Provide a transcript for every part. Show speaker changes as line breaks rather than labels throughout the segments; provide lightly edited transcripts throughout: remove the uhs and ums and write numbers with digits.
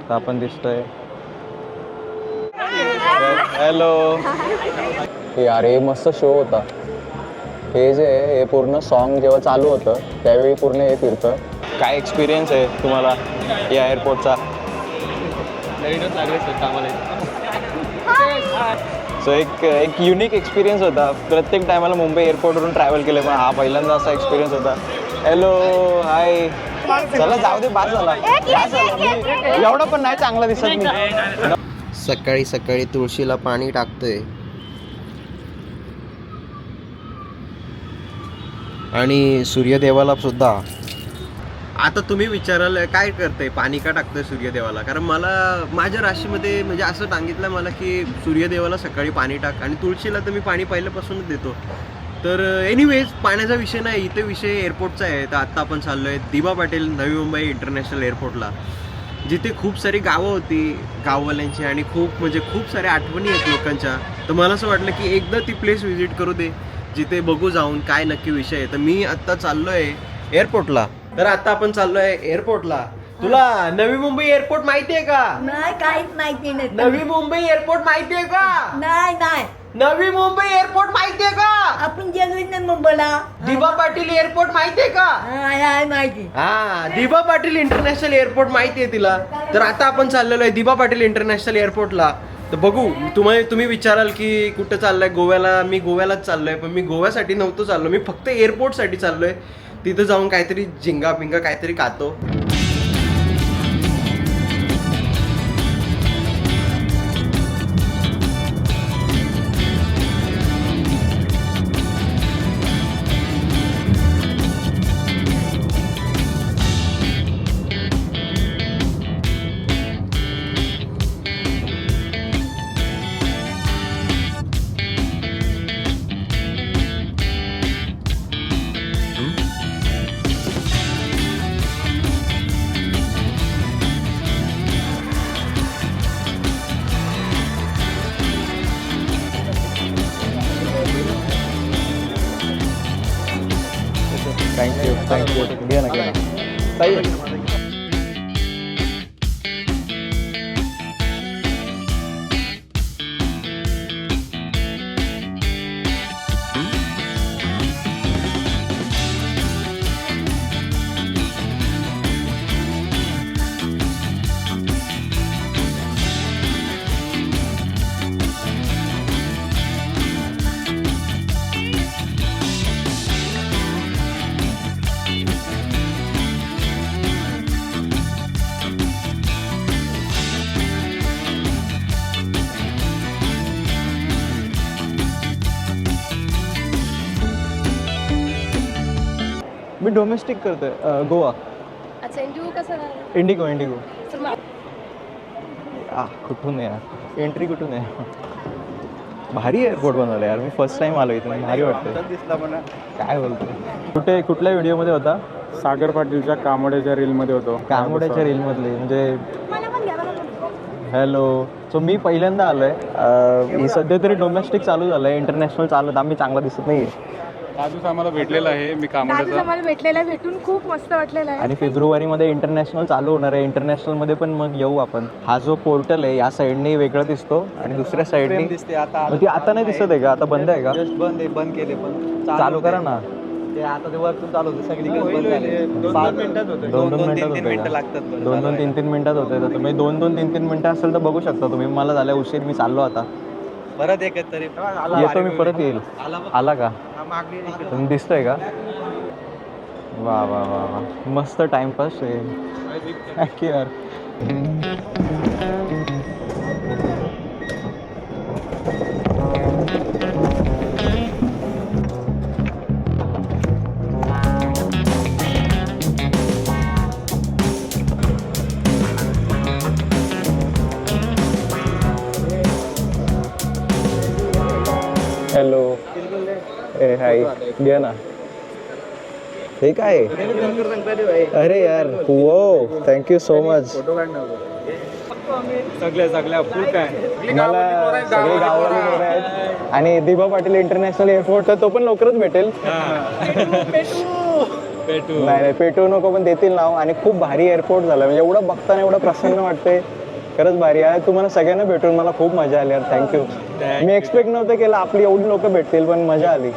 तर आपण दिसतोय. हॅलो यार, हे मस्त शो होता. हे जे हे पूर्ण सॉन्ग जेव्हा चालू होतं त्यावेळी पूर्ण हे फिरतं. काय एक्सपिरियन्स आहे तुम्हाला या एअरपोर्टचा? सो एक युनिक एक्सपिरियन्स होता. प्रत्येक टायमाला मुंबई एअरपोर्टवरून ट्रॅव्हल केलं, पण हा पहिल्यांदा असा एक्सपिरियन्स होता. हॅलो हाय, चला जाऊ दे, बास झाला. एवढं पण नाही चांगला दिसत मी.
सकाळी सकाळी तुळशीला पाणी टाकतोय आणि सूर्यदेवाला सुद्धा. आता तुम्ही विचाराल काय करतंय, पाणी का टाकतंय सूर्यदेवाला? कारण मला माझ्या राशीमध्ये म्हणजे असं सांगितलं मला की सूर्यदेवाला सकाळी पाणी टाक, आणि तुळशीला तर मी पाणी पहिल्यापासूनच देतो. तर एनिवेज पाण्याचा विषय नाही, इथे विषय एअरपोर्टचा आहे. तर आत्ता आपण चाललो आहे दिबा पाटील नवी मुंबई इंटरनॅशनल एअरपोर्टला, जिथे खूप सारी गावं होती गाववाल्यांची, आणि खूप साऱ्या आठवणी आहेत लोकांच्या. तर मला असं वाटलं की एकदा ती प्लेस व्हिजिट करू दे, जिथे बघू जाऊन काय नक्की विषय आहे. तर मी आत्ता चाललो आहे एअरपोर्टला. तर आता आपण चाललो आहे एअरपोर्टला. तुला नवी मुंबई एअरपोर्ट माहिती आहे का?
नाही, काहीच माहिती नाही.
नवी मुंबई एअरपोर्ट माहिती आहे का?
नाही
नवी मुंबई एअरपोर्ट माहिती आहे का?
आपण गेलोच नाही मुंबईला.
दिबा पाटील एअरपोर्ट माहिती आहे का?
नाही माहिती.
हा, दिबा पाटील इंटरनॅशनल एअरपोर्ट माहिती आहे तिला. तर आता आपण चाललेलो आहे दिबा पाटील इंटरनॅशनल एअरपोर्टला. तर बघू, तुम्ही विचाराल की कुठं चाललंय? गोव्याला. मी गोव्यालाच चाललोय, पण मी गोव्यासाठी नव्हतो चाललो, मी फक्त एअरपोर्टसाठी चाललोय. तिथं जाऊन काहीतरी झिंगा पिंगा काहीतरी खातो.
थँक्यू घे ना ताई. मी डोमेस्टिक करतोय गोवा.
अच्छा, इंडिगो कसं झालं?
इंडिगो.
तर मग
कुठून आहे एंट्री, कुठून आहे? भारी एअरपोर्ट बनवलं यार. मी फर्स्ट टाइम आलो इथे, भारी वाटतं. काय बोलतो? कुठल्या व्हिडिओमध्ये होता?
सागर पाटीलच्या कामोड्याच्या रीलमध्ये होतो.
कामोड्याच्या रीलमधले म्हणजे. हॅलो, सो मी पहिल्यांदा आलो आहे. सध्या तरी डोमेस्टिक चालू झालं आहे, इंटरनॅशनल चालू आम्ही चांगला दिसत नाही.
आजच आम्हाला भेटलेला आहे. मी कामोड्याचा
आम्हाला भेटलेला आहे, भेटून खूप मस्त वाटलेलं आहे.
आणि फेब्रुवारीमध्ये इंटरनॅशनल चालू होणार आहे. इंटरनॅशनलमध्ये पण मग येऊ आपण. हा जो पोर्टल आहे या साईडने वेगळा दिसतो आणि दुसऱ्या साईडने दिसते. आता नाही दिसत आहे का? आता बंद आहे का?
बंद केले, पण
चालू करा ना.
ते आता ते वरतून चालू होतं सगळीकडे बंद झाले.
2 मिनिटात होते.
2-2
मिनिटं लागतात.
2-3 मिनिटात होते. तर तुम्ही 2-3 मिनिटं असेल तर बघू शकता तुम्ही. मला झाल्या उशीर, मी चाललो आता.
परत एक तरी
येतो मी, परत येईल. आला का? तुम्ही दिसतोय का? वा वा वा वा, मस्त टाइमपास आहे. थँक्यू यार. हॅलो. ए हाय, घे ना. हे काय? अरे यार, हो, थँक्यू सो मच.
सगळ्या फुल काय
मला सगळे गावाला पोरं आहेत. आणि दिबा पाटील इंटरनॅशनल एअरपोर्ट, तर तो पण लवकरच भेटेल. नाही पेटवू नको, पण देतील नाव. आणि खूप भारी एअरपोर्ट झालं, म्हणजे एवढं बघताना एवढं प्रसन्न वाटतंय. खरंच भारी आहे. तुम्हाला सगळ्यांना भेटून मला खूप मजा आली यार. थँक्यू. मी एक्सपेक्ट नव्हतं केलं आपली एवढी लोक भेटतील, पण मजा आली.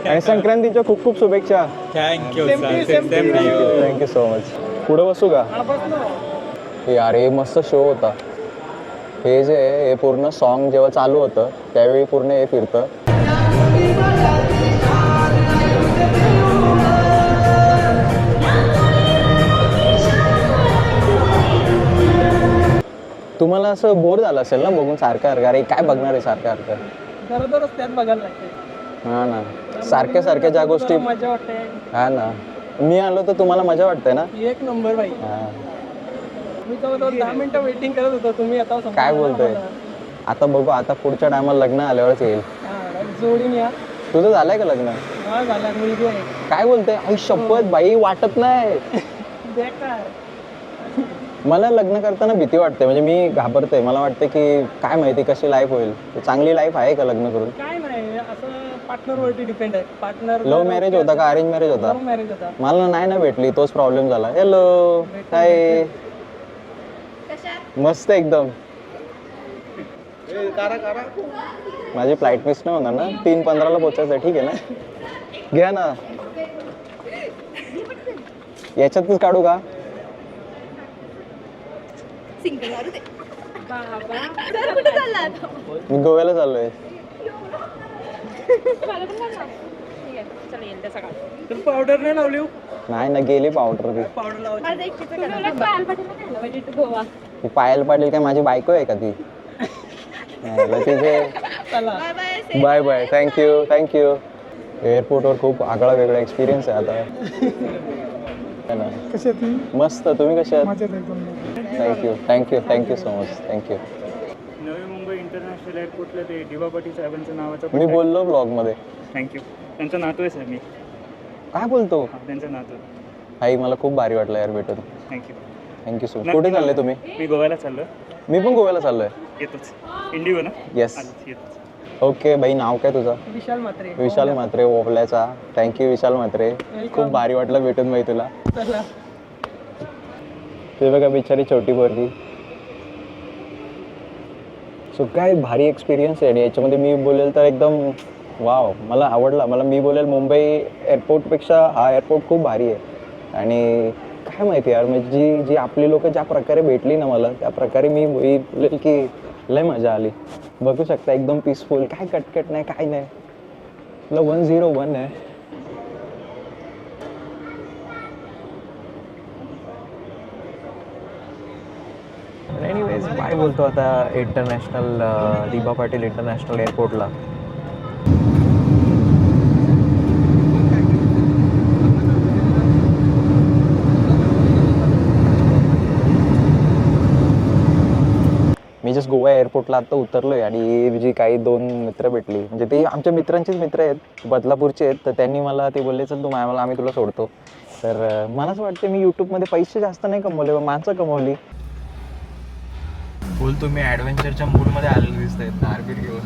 आणि संक्रांतीच्या खूप खूप शुभेच्छा.
Thank you
thank you so much. पुढे बसू का? यार हे मस्त शो होता. हे जे आहे, हे पूर्ण सॉन्ग जेव्हा चालू होतं त्यावेळी पूर्ण हे फिरतं. तुम्हाला असं बोर झालं असेल ना बघून सारखं अरे काय बघणार आहे सारखं हा ना. सारख्या सारख्या ज्या गोष्टी
मजा वाटते.
हा ना. मी आलो तर तुम्हाला मजा वाटते ना.
एक नंबर भाई.
हा.
मी जवळजवळ 10 मिनिटं वेटिंग करत होतो. तुम्ही आता
काय बोलतोय? आता बघू, आता पुढच्या टायमाला लग्न आल्यावरच येईल.
जोडीन या.
तुझं झालंय का लग्न?
हा झाला. मुलगी आहे.
काय बोलतोय? आई शपथ बाई, वाटत नाही.
बेकार.
मला लग्न करताना भीती वाटते, म्हणजे मी घाबरते. मला वाटते की काय माहिती कशी लाईफ होईल. चांगली लाईफ आहे का लग्न करून?
काय नाही, असं पार्टनरवरती डिपेंड आहे. पार्टनर
लव्ह मॅरेज होता का अरेंज मॅरेज होता?
लव्ह मॅरेज होता.
मला नाही ना भेटली, तोच प्रॉब्लेम झाला. हॅलो, हाय. मस्त एकदम. माझी फ्लाईट मिस नाही होणार ना? 3:15 पोचायचं, ठीक आहे ना? घ्या ना. याच्यातच काढू का? मी गोव्याला चाललोय.
पावडर नाही लावली.
नाही ना, गेली पावडर ती.
पावडर लावायची.
ती पायल पाटील काय माझी बायको आहे का ती? तिथे. Bye bye. थँक्यू. एअरपोर्टवर खूप आगळा वेगळा एक्सपिरियन्स आहे आता. मस्त. तुम्ही कसे आहात? Thank you so much. Thank you.
Navi Mumbai international एअरपोर्टला ते दिवा पाटील साहेबांचं नावाचं
मी बोललो ब्लॉगमध्ये.
थँक्यू. त्यांचा नातू आहे सर मी.
काय बोलतो?
त्यांचा नातू.
आई मला खूप भारी वाटलं यार भेटून.
Thank you
so much. कुठे चालले तुम्ही?
मी गोव्याला चाललो.
मी पण गोव्याला चाललोय.
येतोच. इंडिगो ना?
येस.
येतोच.
ओके बाई, नाव काय तुझं?
विशाल म्हात्रे.
विशाल म्हात्रे, ओवल्याचा. थँक्यू विशाल म्हात्रे. खूप भारी वाटलं भेटून बाई तुला. ते बघा बिचारी छोटी पोरगी. सो काय भारी एक्सपिरियन्स आहे. आणि याच्यामध्ये मी बोलेल तर एकदम वाव, मला आवडला. मी बोलेल मुंबई एअरपोर्टपेक्षा हा एअरपोर्ट खूप भारी आहे. आणि काय माहिती यार, म्हणजे जी आपली लोक ज्या प्रकारे भेटली ना मला, त्या प्रकारे मी बोलेल की लय मजा आली. बघू शकता एकदम पीसफुल, काय कटकट नाही, काय नाही. 101 आहे. एनिवेज काय बोलतो आता इंटरनॅशनल दिबा पाटील इंटरनॅशनल एअरपोर्टला. मी जस्ट गोवा एअरपोर्टला आता उतरलोय आणि जी काही 2 मित्र भेटली, म्हणजे ते आमच्या मित्रांचेच मित्र आहेत, बदलापूरचे आहेत. तर त्यांनी मला ते बोलले चल तू आम्ही तुला सोडतो. तर मला असं वाटतं मी यूट्यूबमध्ये पैसे जास्त नाही कमवले, माणसं कमवली.
बोल, तुम्ही ॲडव्हेंचरच्या मूडमध्ये आलेले दिसत आहेत नारबीर घेऊन.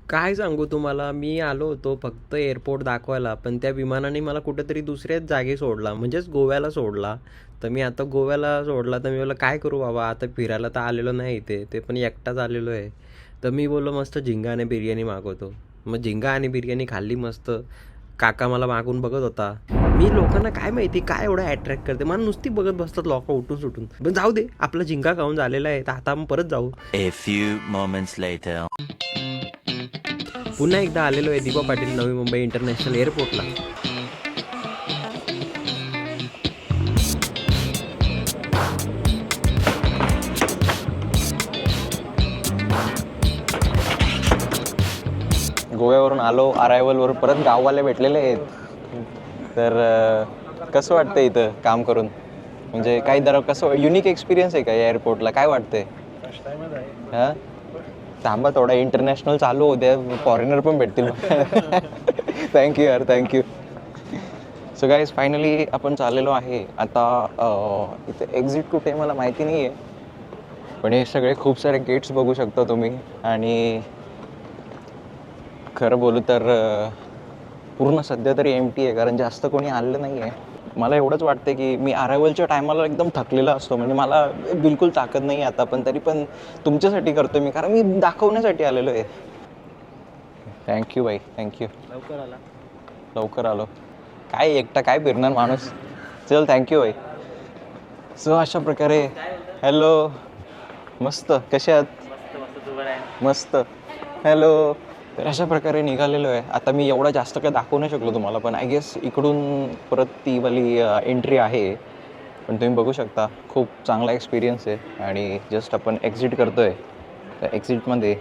काय सांगू तुम्हाला, मी आलो होतो फक्त एअरपोर्ट दाखवायला, पण त्या विमानाने मला कुठेतरी दुसऱ्याच जागी सोडला, म्हणजेच गोव्याला सोडला. तर मी आता गोव्याला सोडला, तर मी बोललो काय करू बाबा, आता फिरायला तर आलेलो नाही इथे, ते पण एकटाच आलेलो आहे. तर मी बोललो मस्त झिंगा आणि बिर्याणी मागवतो. मग झिंगा आणि बिर्याणी खाल्ली मस्त. काका मला मागून बघत होता. मी लोकांना काय माहिती काय एवढं अट्रॅक्ट करते, मला नुसती बघत बसतात लोक उठून सुटून. पण जाऊ दे, आपला झिंगा खाऊन झालेला आहे, तर आता आपण परत जाऊ.
A few moments later.
पुन्हा एकदा आलेलो आहे दिबा पाटील नवी मुंबई इंटरनॅशनल एअरपोर्टला.
गोव्यावरून आलो, अरायवलवर परत गाववाले भेटलेले आहेत. तर कसं वाटतं इथं काम करून, म्हणजे काही कसं युनिक एक्सपिरियन्स आहे का या एअरपोर्टला, काय वाटतंय? हां, थांबा थोडा, इंटरनॅशनल चालू होत्या, फॉरेनर पण भेटतील. थँक्यू यार, थँक्यू. सो गाईज फायनली आपण चाललेलो आहे आता. इथे एक्झिट कुठे मला माहिती नाही आहे, पण हे सगळे खूप सारे गेट्स बघू शकता तुम्ही. आणि खरं बोलू तर पूर्ण सध्या तरी एमटी आहे, कारण जास्त कोणी आलेलं नाही आहे. मला एवढंच वाटतं की मी अरायवलच्या टायमाला एकदम थकलेला असतो, म्हणजे मला बिलकुल ताकद नाही आता, पण तरी पण तुमच्यासाठी करतो मी, कारण मी दाखवण्यासाठी आलेलो आहे. थँक्यू बाई, थँक्यू. लवकर आलो. काय एकटा काय फिरणार माणूस. चल थँक्यू बाई. सो अशा प्रकारे हॅलो, मस्त कसे आहात? मस्त. हॅलो. तर अशा प्रकारे निघालेलो आहे. आता मी एवढा जास्त काय दाखवू नाही शकलो तुम्हाला, पण आय गेस इकडून परत ती वाली एंट्री आहे, पण तुम्ही बघू शकता खूप चांगला एक्सपिरियन्स आहे. आणि जस्ट आपण एक्झिट करतो आहे. तर एक्झिटमध्ये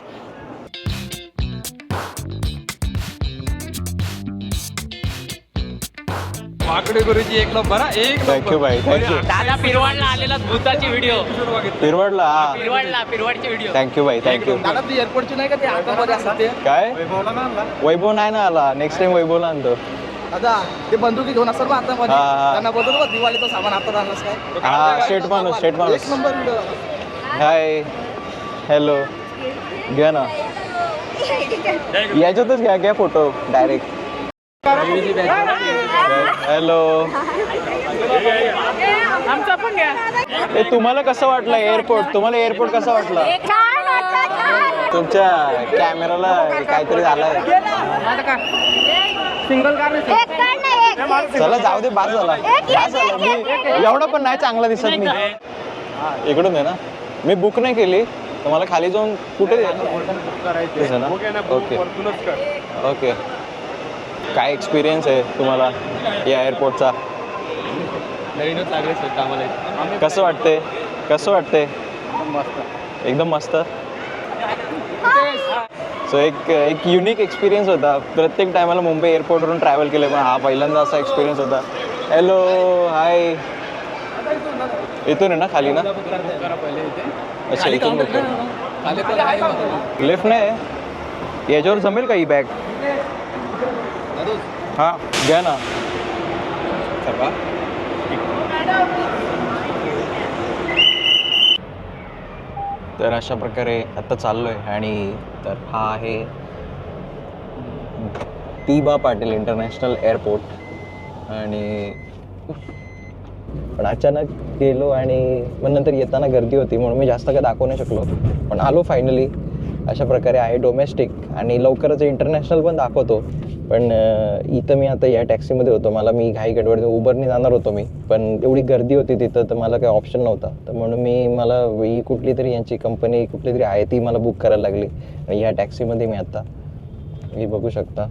वाकडे गुरुजी एक नंबर हा, एक
थँक्यू बाई, थँक्यू.
दादा पिरवाडला आलेला भूताची व्हिडिओ
पिरवडला.
पिरवाडची व्हिडिओ.
थँक्यू बाई, थँक्यू.
दादा ती एअरपोर्टची नाही का ते हातामध्ये असतात ते
काय वैभव नाही ना आला, नेक्स्ट टाइम वैभवला आणतो.
दादा ते बंदुकी घेऊन असतात बा हातामध्ये,
हा.
त्यांना बोलतो बा दिवाळीचं सामान हातात आणलंस काय.
हा स्टेट माणूस, स्टेट माणूस.
एक नंबर व्हिडिओ.
Hi hello. घ्या ना, याच्यातच घ्या, घ्या फोटो डायरेक्ट. हॅलो.
आमचा पण घ्या.
ए तुम्हाला कसं वाटलं एअरपोर्ट? तुम्हाला एअरपोर्ट कसं वाटलं? तुमच्या कॅमेराला काहीतरी झालंय.
सिंगल कार
चला जाऊ दे, बाद झाला, बाद झाला. मी एवढं पण नाही चांगला दिसत मी. इकडून आहे ना, मी बुक नाही केली, तुम्हाला खाली जाऊन कुठे दिसेल ना. Okay okay. काय एक्सपिरियन्स आहे तुम्हाला या एअरपोर्टचा?
नवीनच लागले सर आम्हाला.
कसं वाटते? कसं वाटते? एकदम मस्त. सो एक युनिक एक्सपिरियन्स होता. प्रत्येक टायमाला मुंबई एअरपोर्टवरून ट्रॅव्हल केलं, पण हा पहिल्यांदा असा एक्सपिरियन्स होता. Hello hi. इथून आहे ना खाली ना? अच्छा इथून लिफ्ट नाही याच्यावर जमेल का ही बॅग? हां घ्या ना. तर अशा प्रकारे आता चाललो आहे. आणि तर हा आहे ती.बा. Patil international airport. आणि पण अचानक गेलो आणि मग नंतर येताना गर्दी होती, म्हणून मी जास्त काय दाखवू नाही शकलो, पण आलो फायनली. अशा प्रकारे आहे डोमेस्टिक, आणि लवकरच इंटरनॅशनल पण दाखवतो. पण इथं मी आता या टॅक्सीमध्ये होतो, मी घाई गडबड उबरने जाणार होतो मी, पण एवढी गर्दी होती तिथं, तर मला काही ऑप्शन नव्हता. तर म्हणून मला ही कुठली तरी यांची कंपनी कुठली तरी आहे ती मला बुक करायला लागली. आणि या टॅक्सीमध्ये मी आता मी बघू शकता.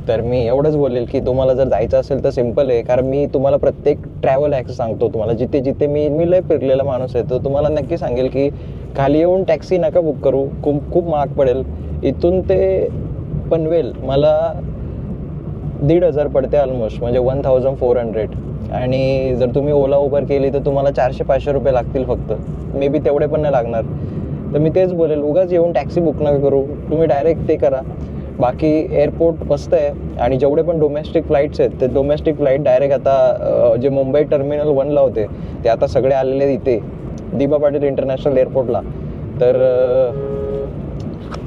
तर मी एवढंच बोलेल की तुम्हाला जर जायचं असेल तर सिम्पल आहे, कारण मी तुम्हाला प्रत्येक ट्रॅव्हल हॅक्स सांगतो तुम्हाला. जिथे जिथे मी लय फिरलेला माणूस आहे, तर तुम्हाला नक्की सांगेल की खाली येऊन टॅक्सी नका बुक करू, खूप महाग पडेल. इथून ते पनवेल मला 1,500 पडते ऑलमोस्ट, म्हणजे 1400. आणि जर तुम्ही ओला उबर केली तर तुम्हाला 400-500 रुपये लागतील फक्त, मे बी तेवढे पण नाही लागणार. तर मी तेच बोलेल, उगाच येऊन टॅक्सी बुक नका करू, तुम्ही डायरेक्ट ते करा. बाकी एअरपोर्ट मस्त आहे. आणि जेवढे पण डोमेस्टिक फ्लाईट्स आहेत, ते डोमेस्टिक फ्लाईट डायरेक्ट आता जे मुंबई टर्मिनल 1ला होते ते आता सगळे आलेले इथे दी.बा. पाटील इंटरनॅशनल एअरपोर्टला. तर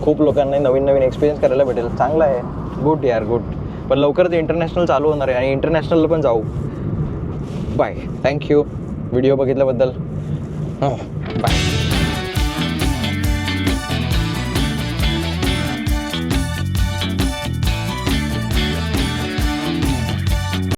खूप लोकांना नवीन एक्सपिरियन्स करायला भेटेल. चांगलं आहे, गुड यार गुड. पण लवकरच इंटरनॅशनल चालू होणार आहे, आणि इंटरनॅशनलला पण जाऊ. बाय, थँक्यू व्हिडिओ बघितल्याबद्दल. बाय.